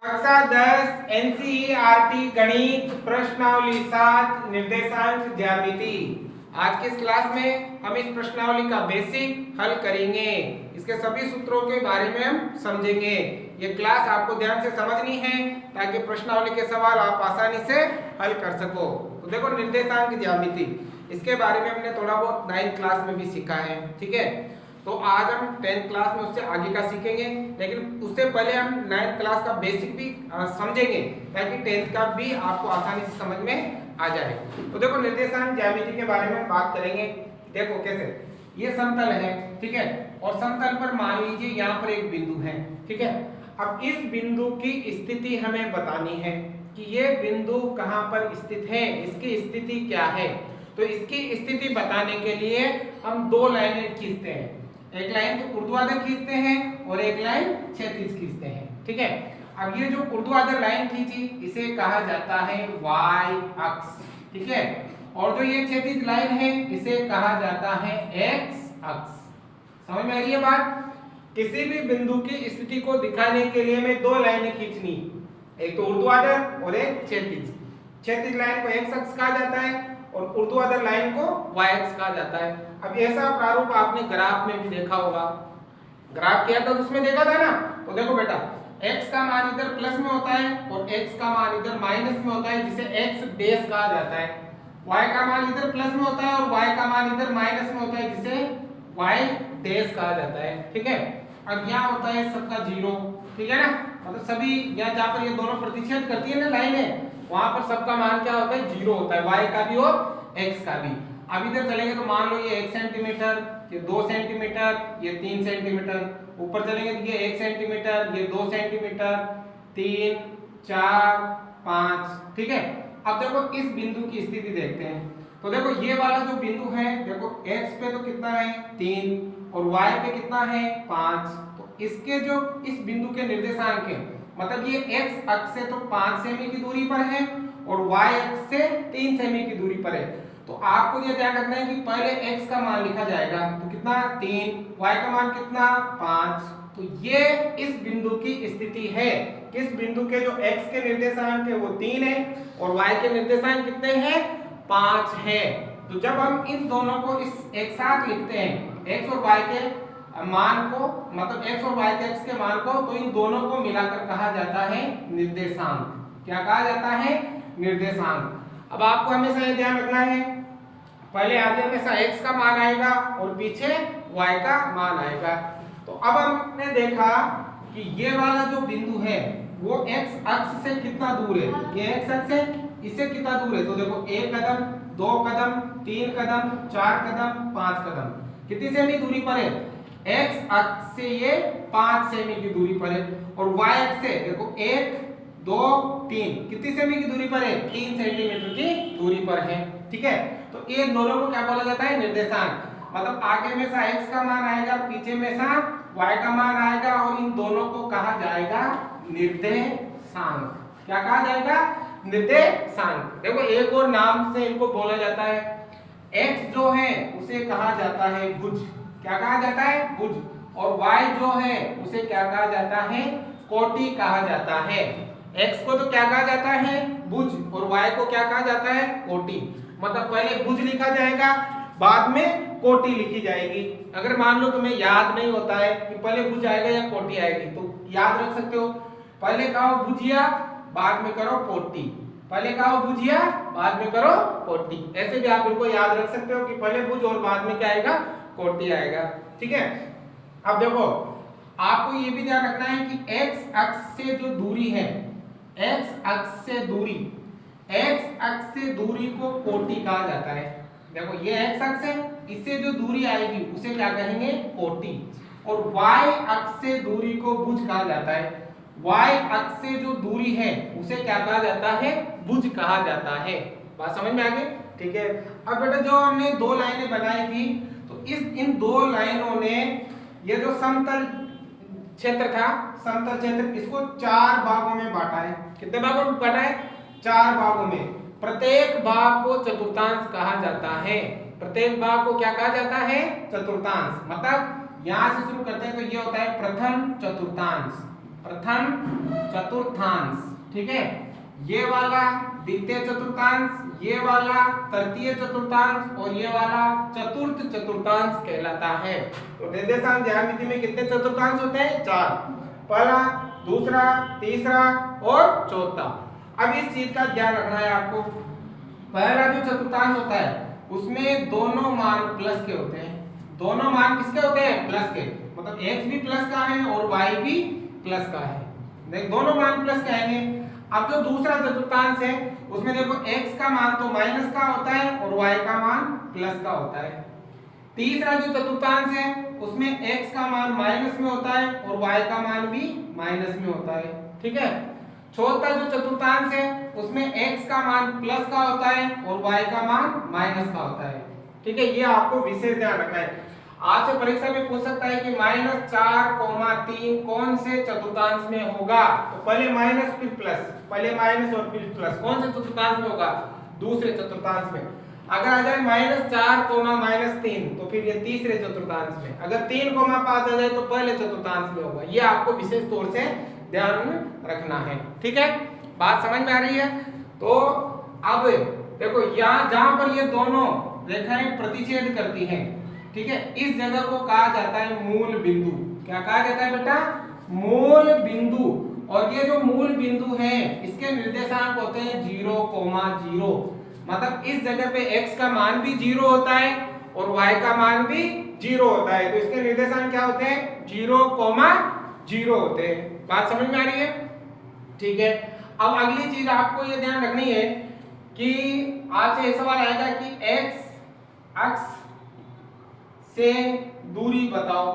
कक्षा 10 एनसीईआरटी गणित प्रश्नावली 7 निर्देशांक ज्यामिति। आज की इस क्लास में हम इस प्रश्नावली का बेसिक हल करेंगे। इसके सभी सूत्रों के बारे में हम समझेंगे। ये क्लास आपको ध्यान से समझनी है ताकि प्रश्नावली के सवाल आप आसानी से हल कर सको। तो देखो, निर्देशांक ज्यामिति, इसके बारे में हमने थोड़ा बहुत 9th क्लास में भी सीखा है, ठीक है। तो आज हम 10th क्लास में उससे आगे का सीखेंगे, लेकिन उससे पहले हम 9th क्लास का बेसिक भी समझेंगे ताकि 10th का भी आपको आसानी से समझ में आ जाए। तो देखो, निर्देशांक ज्यामिति के बारे में बात करेंगे। देखो कैसे, ये समतल है, ठीक है, और समतल पर मान लीजिए यहाँ पर एक बिंदु है, ठीक है। अब इस बिंदु की स्थिति हमें बतानी है कि ये बिंदु कहाँ पर स्थित है, इसकी स्थिति क्या है। तो इसकी स्थिति बताने के लिए हम दो लाइनें खींचते हैं। एक लाइन तो ऊर्ध्वाधर खींचते हैं और एक लाइन क्षैतिज खींचते हैं, ठीक है। अब ये जो ऊर्ध्वाधर लाइन खींची इसे कहा जाता है y अक्ष, ठीक है, और जो ये क्षैतिज लाइन है इसे कहा जाता है x अक्ष। समझ में आ रही है बात। किसी भी बिंदु की स्थिति को दिखाने के लिए हमें दो लाइनें खींचनी, एक तो ऊर्ध्वाधर और एक क्षैतिज। क्षैतिज लाइन को x अक्ष कहा जाता है और ऊर्ध्वाधर लाइन को y अक्ष कहा जाता है। अब ऐसा प्रारूप आपने ग्राफ में भी देखा होगा, ग्राफ किया था तो उसमें देखा था ना। तो देखो बेटा, x का मान इधर प्लस में होता है और x का मान इधर माइनस में होता है, जिसे x डैश कहा जाता है। y का मान इधर प्लस में होता है और y का मान इधर माइनस में होता है, जिसे y डैश कहा जाता है, ठीक है। अब यहाँ होता है सबका जीरो, ठीक है ना, मतलब सभी यहाँ जहाँ पर ये दोनों प्रतिच्छेद करती है ना लाइनें, वहां पर सबका मान क्या होता है, जीरो होता है, y का भी और x का भी। अब इधर चलेंगे तो मान लो ये 1 सेंटीमीटर, ये 2 सेंटीमीटर, ये 3 सेंटीमीटर। ऊपर चलेंगे तो ये 1 सेंटीमीटर, ये 2 सेंटीमीटर, 3, 4, 5, ठीक है। अब देखो इस बिंदु की स्थिति देखते हैं। तो देखो ये वाला जो बिंदु है, देखो x पे तो कितना है 3 और y पे कितना है 5। तो इसके जो इस बिंदु के निर्देशांक है, मतलब ये x अक्ष से तो 5 सेमी की दूरी पर है और y अक्ष से 3 सेमी की दूरी पर है। तो आपको ये ध्यान रखना है कि पहले x का मान लिखा जाएगा, तो कितना 3, y का मान कितना 5। तो ये इस बिंदु की स्थिति है। किस बिंदु के जो x के निर्देशांक है वो 3 है और y के निर्देशांक कितने हैं 5 है। तो जब हम इन दोनों को इस एक साथ लिखते हैं, x और y के मान को, मतलब x और y के x के मान को, तो इन दोनों को मिलाकर कहा जाता है निर्देशांक। क्या कहा जाता है, निर्देशांक। अब आपको हमेशा ये ध्यान रखना है, पहले आगे हमेशा x का मान आएगा और पीछे y का मान आएगा। तो अब हमने देखा कि ये वाला जो बिंदु है वो x अक्ष से कितना दूर है, ये x अक्ष से इससे कितना दूर है। तो देखो 1 कदम, 2 कदम, 3 कदम, 4 कदम, 5 कदम, कितनी सेमी दूरी पर है, x अक्ष से ये 5 सेमी की दूरी पर है और y अक्ष से देखो 1, 2, 3, कितनी सेमी की दूरी पर है, 3 सेंटीमीटर की दूरी पर है, ठीक है। तो ये दोनों को क्या बोला जाता है, निर्देशांक। मतलब आगे हमेशा x का मान आएगा, पीछे हमेशा y का मान आएगा और इन दोनों को कहा जाएगा निर्देशांक। क्या कहा जाएगा, निर्देशांक। देखो एक और नाम से इनको बोला जाता है, x जो है उसे कहा जाता है भुज। क्या कहा जाता है, भुज। और y जो है उसे क्या कहा जाता है, कोटि कहा जाता है। x को तो क्या कहा जाता है, भुज, और y को क्या कहा जाता है, कोटि। मतलब पहले भुज लिखा जाएगा, बाद में कोटि लिखी जाएगी। अगर मान लो तुम्हें याद नहीं होता है कि पहले भुज आएगा या कोटि आएगी, तो याद रख सकते हो, पहले कहो भुजिया, बाद में करो कोटि, पहले कहो भुजिया, बाद में करो कोटि। ऐसे भी आप इनको याद रख सकते हो कि पहले भुज और बाद में क्या आएगा, कोटि आएगा, ठीक है। अब देखो आपको ये भी ध्यान रखना है कि x अक्ष से जो दूरी है, x अक्ष से दूरी, x अक्ष से दूरी को कोटि कहा जाता है। देखो ये x अक्ष है, इससे जो दूरी आएगी उसे क्या कहेंगे, कोटि। और y अक्ष से दूरी को भुज कहा जाता है। y अक्ष से जो दूरी है उसे क्या कहा जाता है, भुज कहा जाता है। बात समझ में आ गई, ठीक है। अब बेटा जो हमने दो लाइनें बनाई थी, तो इन दो लाइनों ने ये जो समतल क्षेत्र था, समतल क्षेत्र, इसको 4 भागों में बांटा है। कितने भागों में बांटा है, 4 भागों में। प्रत्येक भाग को चतुर्थांश कहा जाता है। प्रत्येक भाग को क्या कहा जाता है, चतुर्थांश। मतलब यहां से शुरू करते हैं तो ये होता है प्रथम चतुर्थांश, प्रथम चतुर्थांश, ठीक है, ये वाला द्वितीय चतुर्थांश, ये वाला तृतीय चतुर्थांश और ये वाला चतुर्थ चतुर्थांश कहलाता है। तो निर्देशांक ज्यामिति में कितने चतुर्थांश होते हैं? 4, पहला, दूसरा, तीसरा और चौथा। अब इस चीज का ध्यान रखना है आपको, पहला जो चतुर्थांश होता है उसमें दोनों मान प्लस के होते हैं। दोनों मान किसके होते हैं? प्लस के, मतलब x भी प्लस का है और y भी प्लस का है। देख दोनों मान प्लस के आएंगे। अब जो दूसरा चतुर्थांश है उसमें देखो x का मान तो माइनस का होता है और y का मान प्लस का होता है। तीसरा जो चतुर्थांश है उसमें x का मान माइनस में होता है और y का मान भी माइनस में होता है, ठीक है। चौथा जो चतुर्थांश है उसमें x का मान प्लस का होता है और y का मान माइनस का होता है, ठीक है। ये आपको विशेष ध्यान रखना है। आपसे परीक्षा में पूछ सकता है कि -4,3 कौन से चतुर्थांश में होगा? तो पहले माइनस फिर प्लस, पहले माइनस और फिर प्लस, कौन से चतुर्थांश में होगा? दूसरे चतुर्थांश में। अगर आ जाए -4,-3 तो फिर ये तीसरे चतुर्थांश में। अगर 3,5 आ जाए तो पहले चतुर्थांश में होगा। ये आपको विशेष तौर से ध्यान में रखना है, ठीक है। बात समझ में आ रही है? तो अब देखो यहाँ जहां पर ये दोनों रेखाएं प्रतिच्छेद करती हैं, ठीक है, इस जगह को कहा जाता है मूल बिंदु। क्या कहा जाता है बेटा? मूल बिंदु। और ये जो मूल बिंदु है इसके निर्देशांक होते हैं 0,0। मतलब इस जगह पे x का मान भी 0 होता है और y का मान भी 0 होता है। तो इसके निर्देशांक क्या होते हैं? 0,0 होते हैं। बात समझ में आ रही है? ठीक है। अब अगली चीज आपको ये ध्यान रखनी है कि आपसे एक सवाल आएगा कि x अक्ष से दूरी बताओ।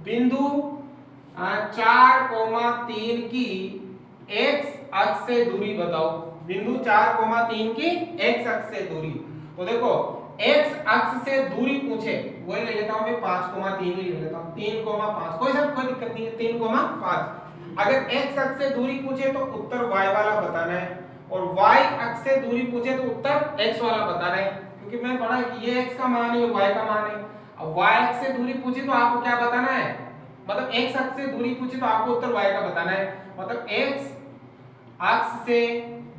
बिंदु 4,3 की x अक्ष से दूरी बताओ। बिंदु 4,3 की x अक्ष से दूरी। तो देखो x अक्ष से दूरी पूछे, वही ले लेता हूं मैं 5,3 ही ले लेता हूं, 3,5, कोई दिक्कत नहीं है, 3,5। अगर x अक्ष से दूरी पूछे तो उत्तर y वाला बताना है और y अक्ष से दूरी पूछे तो उत्तर x वाला बताना है, क्योंकि मैं पढ़ा कि ये x का मान है, ये y का मान है। अब y अक्ष से दूरी पूछे तो आपको क्या बताना है? मतलब x अक्ष से दूरी पूछे तो आपको उत्तर y का बताना है। मतलब x अक्ष से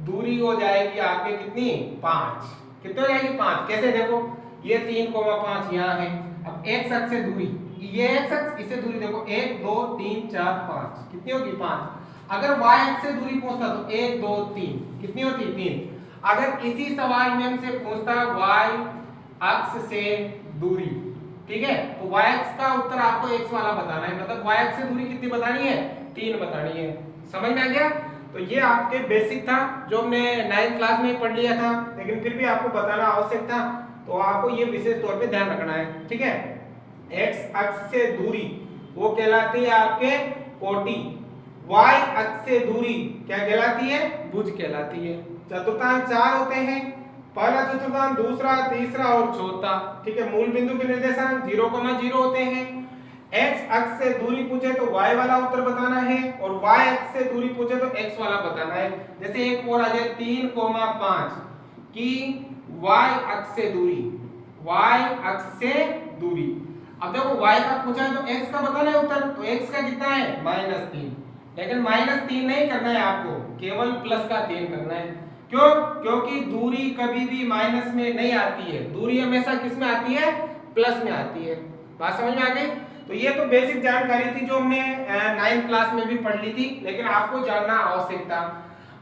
दूरी हो जाएगी आपके कितनी? 5। कितनी हो जाएगी? 5। कैसे? देखो ये 3,5 यहाँ है। अब x अक्ष से दूरी, ये x अक्ष, इससे दूरी देखो 1 2 3 4 5, कितनी होगी? 5। अगर y अक्ष से दूरी पूछता तो 1 2 3, कितनी होती? 3। अगर इसी सवाल में हमसे पूछता y अक्ष से दूरी, ठीक है, तो y अक्ष का उत्तर आपको x वाला बताना है। मतलब y अक्ष से दूरी कितनी बतानी है? 3 बतानी है। समझ में आ गया? तो ये आपके बेसिक था जो हमने 9th क्लास में पढ़ लिया था, लेकिन फिर भी आपको बताना आवश्यक था, तो आपको ये विशेष तौर पे ध्यान रखना है, ठीक है। x अक्ष से दूरी वो कहलाती है आपके कोटि, y अक्ष से दूरी क्या कहलाती है? भुज कहलाती है। चतुर्थांश 4 होते हैं, पहला चतुर्थांश, दूसरा, तीसरा और चौथा, ठीक है। मूल बिंदु के निर्देशांक 0,0 होते हैं। x अक्ष से दूरी पूछे तो y वाला उत्तर बताना है और y अक्ष से दूरी पूछे तो x वाला बताना है। जैसे एक और आ जाए 3,5 की y अक्ष से दूरी, y अक्ष से दूरी। अब देखो y का पूछा है तो x का बताना है उत्तर, तो x का कितना है? -3। लेकिन -3 नहीं करना है आपको, केवल प्लस का 3 करना है। क्यों? क्योंकि दूरी कभी भी माइनस में नहीं आती है, दूरी हमेशा किस में आती है? प्लस में आती है। बात समझ में आ गई? तो ये तो बेसिक जानकारी थी जो हमने 9th क्लास में भी पढ़ ली थी, लेकिन आपको जानना आवश्यक था।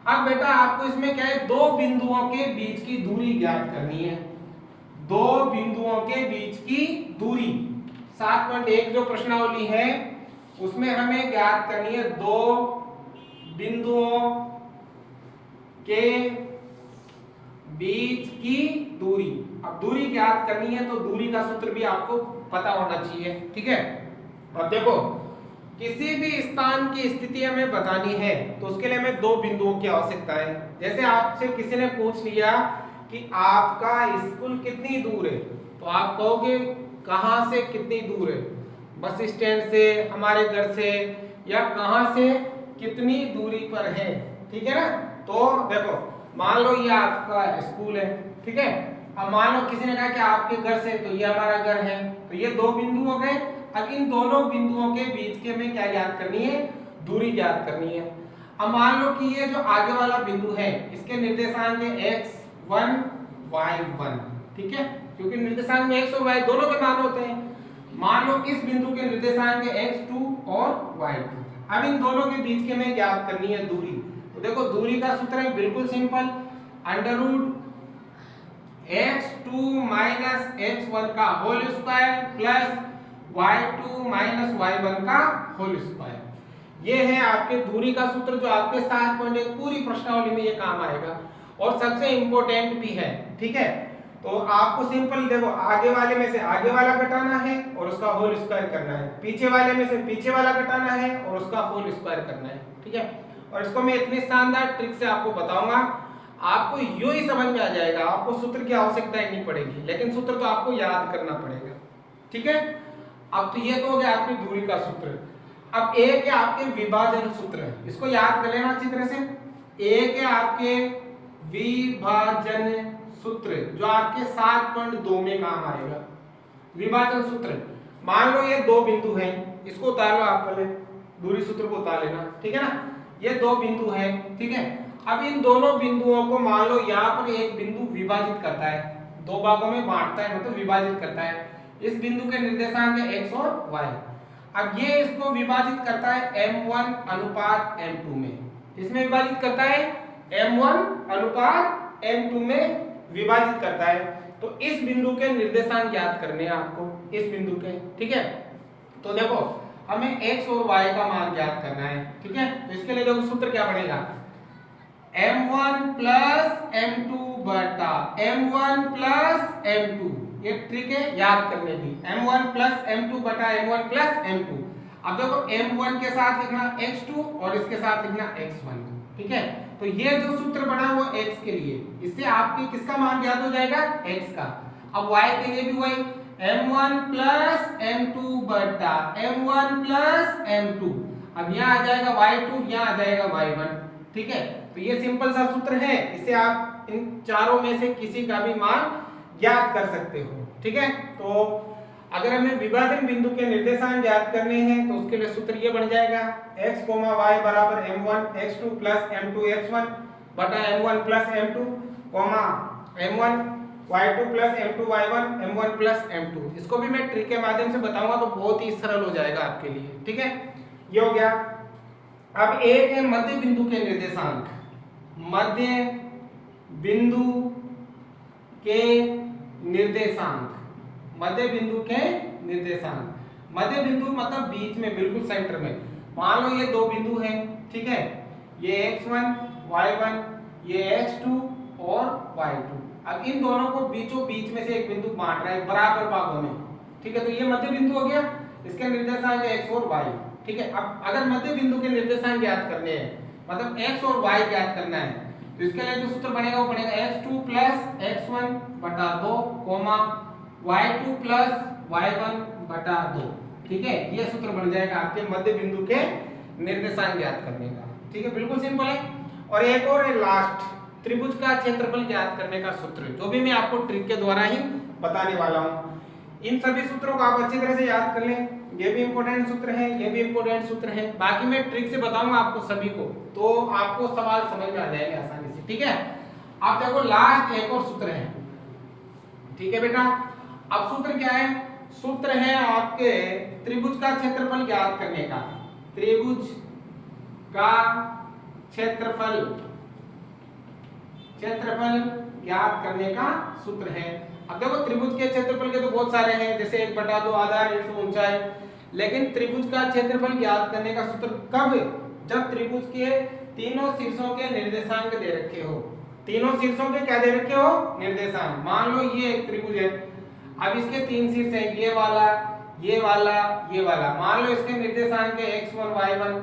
अब बेटा आपको इसमें क्या है? दो बिंदुओं के बीच की दूरी ज्ञात करनी है। दो बिंदुओं के बीच की दूरी 7.1 जो प्रश्नावली है उसमें हमें ज्ञात करनी है दो बिंदुओं के बीच की दूरी। अब दूरी ज्ञात करनी है तो दूरी का सूत्र भी आपको पता होना चाहिए, ठीक है। अब देखो किसी भी स्थान की स्थिति हमें बतानी है तो उसके लिए हमें दो बिंदुओं की आवश्यकता है। जैसे आपसे किसी ने पूछ लिया कि आपका स्कूल कितनी दूर है, तो आप कहोगे कहां से कितनी दूर है? बस स्टैंड से, हमारे घर से, या कहां से कितनी दूरी पर है, ठीक है ना। तो देखो मान लो ये आपका स्कूल है, ठीक है। अब मान लो किसी ने कहा कि आपके घर से, तो ये हमारा घर है, तो ये दो बिंदु हो गए। अब इन दोनों बिंदुओं के बीच की हमें क्या ज्ञात करनी है? दूरी ज्ञात करनी है। अब मान लो कि ये जो आगे वाला बिंदु है इसके निर्देशांक है x1 y1, ठीक है, क्योंकि निर्देशांक में x और y दोनों के मान होते हैं। मान लो इस बिंदु के निर्देशांक है x2 और y2। अब इन दोनों के बीच के में ज्ञात करनी है दूरी। तो देखो दूरी का सूत्र है बिल्कुल simple, under root x2 minus x1 का whole square plus y2 minus y1 का होल स्क्वायर। ये है आपके दूरी का सूत्र जो आपके 7.1 पूरी प्रश्नावली में ये काम आएगा और सबसे इंपॉर्टेंट भी है, ठीक है। तो आपको सिंपल देखो आगे वाले में से आगे वाला घटाना है और उसका होल स्क्वायर करना है, पीछे वाले में से पीछे वाला घटाना है और उसका होल स्क्वायर करना है, ठीक है। और इसको मैं इतनी शानदार ट्रिक से आपको बताऊंगा, आपको यूं ही समझ में आ जाएगा, आपको सूत्र की आवश्यकता ही नहीं पड़ेगी, लेकिन सूत्र तो आपको याद करना पड़ेगा, ठीक है। अब तो ये तो हो गया आपकी दूरी का सूत्र। अब एक है आपके विभाजन सूत्र, इसको याद कर लेना अच्छी तरह से। एक है आपके विभाजन सूत्र जो आपके 7.2 में काम आएगा। विभाजन सूत्र, मान लो ये दो बिंदु हैं, इसको उतार लो आप पहले, दूरी सूत्र को उतार लेना, ठीक है ना। ये दो बिंदु हैं, ठीक है। अब इन दोनों बिंदुओं को मान लो यहाँ पर एक बिंदु विभाजित करता है, दो भागों में बांटता है, मतलब विभाजित करता है। इस बिंदु के निर्देशांक है x और y। अब ये इसको विभाजित करता है m1 अनुपात m2 में। इसमें विभाजित करता है m1 अनुपात m2 में विभाजित करता है। तो इस बिंदु के निर्देशांक ज्ञात करने हैं आपको, इस बिंदु के, ठीक है। तो देखो हमें x और y का मान ज्ञात करना है, ठीक है। तो इसके लिए देखो सूत्र क्या बनेगा, m1 प्लस m2 बटा m1 प्लस m2। ये ट्रिक है याद करने की, m1 प्लस m2 बटा m1 प्लस m2। अब देखो m1 के साथ लिखना x2 और इसके साथ लिखना x1, ठीक है। तो ये जो सूत्र बना वो x के लिए, इससे आपके किसका मान ज्ञात हो जाएगा, x का। अब y के लिए भी वही m1 प्लस m2 बटा m1 प्लस m2। अब यहाँ आ जाएगा y2, यहाँ आ जाएगा y1, ठीक है। तो ये सिंपल सा सूत्र है, इससे आप इन चारों में से किसी का भी मान ज्ञात कर सकते हो, ठीक है। तो अगर हमें विभाजन बिंदु के निर्देशांक ज्ञात करने हैं तो उसके लिए सूत्र ये बन जाएगा x, y बराबर m1 x2 plus m2 x1 बटा m1 plus m2, m1 y2 plus m2 y1 m1 plus m2। इसको भी मैं ट्रिक के माध्यम से बताऊंगा तो बहुत ही सरल हो जाएगा आपके लिए, ठीक है। ये हो गया। अब एक है मध्य बिंदु के निर्देशांक, मध्य बिंदु के निर्देशांक, मध्य बिंदु के निर्देशांक। मध्य बिंदु मतलब बीच में, बिल्कुल सेंटर में। मान लो ये दो बिंदु हैं, ठीक है, ये x1 y1, ये x2 और y2। अब इन दोनों को बीचों बीच में से एक बिंदु बांट रहा है बराबर भागों में, ठीक है। तो ये मध्य बिंदु हो गया, इसके निर्देशांक है x और y, ठीक है। अब अगर मध्य बिंदु के निर्देशांक ज्ञात करने हैं, मतलब x और y ज्ञात करना है, तो इसके लिए जो सूत्र बनेगा वो बनेगा x2 प्लस x1 बटा 2, y2 प्लस y1 बटा 2, ठीक है। ये सूत्र बन जाएगा आपके मध्य बिंदु के निर्देशांक ज्ञात करने का, ठीक है, बिल्कुल सिंपल है। और एक और है लास्ट, त्रिभुज का क्षेत्रफल ज्ञात करने का सूत्र, जो भी मैं आपको ट्रिक के द्वारा ही बताने वाला हूँ। इन सभी सूत्रों को आप अच्छी तरह से याद कर लें, ये भी इंपॉर्टेंट सूत्र है, ये भी इंपॉर्टेंट सूत्र है। बाकी मैं ट्रिक से बताऊंगा आपको सभी को, तो आपको सवाल समझ में आ जाएंगे आसानी से, ठीक है। आप देखो लास्ट एक और सूत्र है, ठीक है बेटा। अब सूत्र क्या है, सूत्र है आपके त्रिभुज का क्षेत्रफल ज्ञात करने का, त्रिभुज का क्षेत्रफल ज्ञात करने का सूत्र है। अब देखो त्रिभुज के क्षेत्रफल के तो बहुत सारे हैं, जैसे 1/2 आधार इंटू ऊंचाई, लेकिन त्रिभुज का क्षेत्रफल ज्ञात करने का सूत्र कब, जब त्रिभुज के तीनों शीर्षों के निर्देशांक दे रखे हो। तीनों शीर्षों के क्या दे रखे हो, निर्देशांक। मान लो ये एक त्रिभुज है, अब इसके तीन शीर्ष हैं, ये वाला, ये वाला, ये वाला। मान लो इसके निर्देशांक है x1 y1,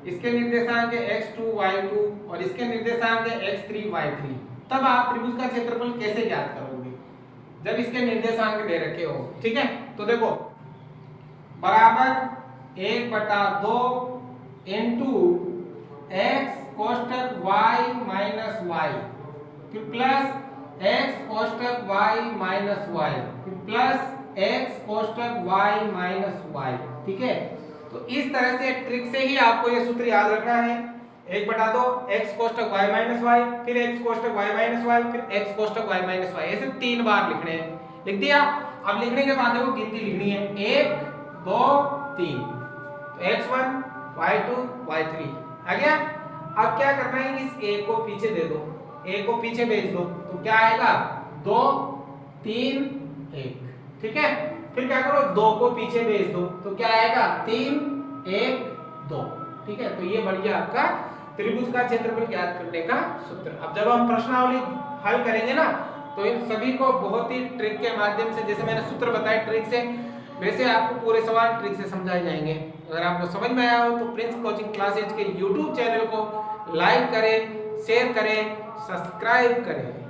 इसके निर्देशांक है x2 y2 और इसके निर्देशांक है x3 y3। तब आप त्रिभुज का क्षेत्रफल कैसे ज्ञात करोगे, जब इसके निर्देशांक दे रखे हो, ठीक है। तो देखो बराबर 1/2 into x कोष्टक y minus y, फिर plus x कोष्टक y minus y, फिर plus x कोष्टक y minus y, ठीक है। तो इस तरह से ट्रिक से ही आपको ये सूत्र याद रखना है। 1/2 x कोष्ठक y माइनस वाई, फिर x कोष्ठक y माइनस वाई, फिर x कोष्ठक y माइनस वाई, ऐसे 3 बार लिखने हैं। लिख दिया। अब लिखने के बाद देखो गिनती लिखनी है 1 2 3, तो x1 y2 y3 आ गया। अब क्या करना है, इस a को पीछे दे दो, a को पीछे भेज दो, तो क्या आएगा 2 3 1, ठीक है। फिर क्या करो 2 को पीछे भेज दो, तो क्या आएगा 3 1 2, ठीक है। तो ये बढ़ गया आपका त्रिभुज का क्षेत्रफल ज्ञात करने का सूत्र। अब जब हम प्रश्नावली हल करेंगे ना, तो इन सभी को बहुत ही ट्रिक के माध्यम से, जैसे मैंने सूत्र बताए ट्रिक से, वैसे आपको पूरे सवाल ट्रिक से समझाए जाएंगे। अगर आपको समझ में आया हो तो प्रिंस कोचिंग क्लासेज के YouTube चैनल को लाइक करें, शेयर करें, सब्सक्राइब करें।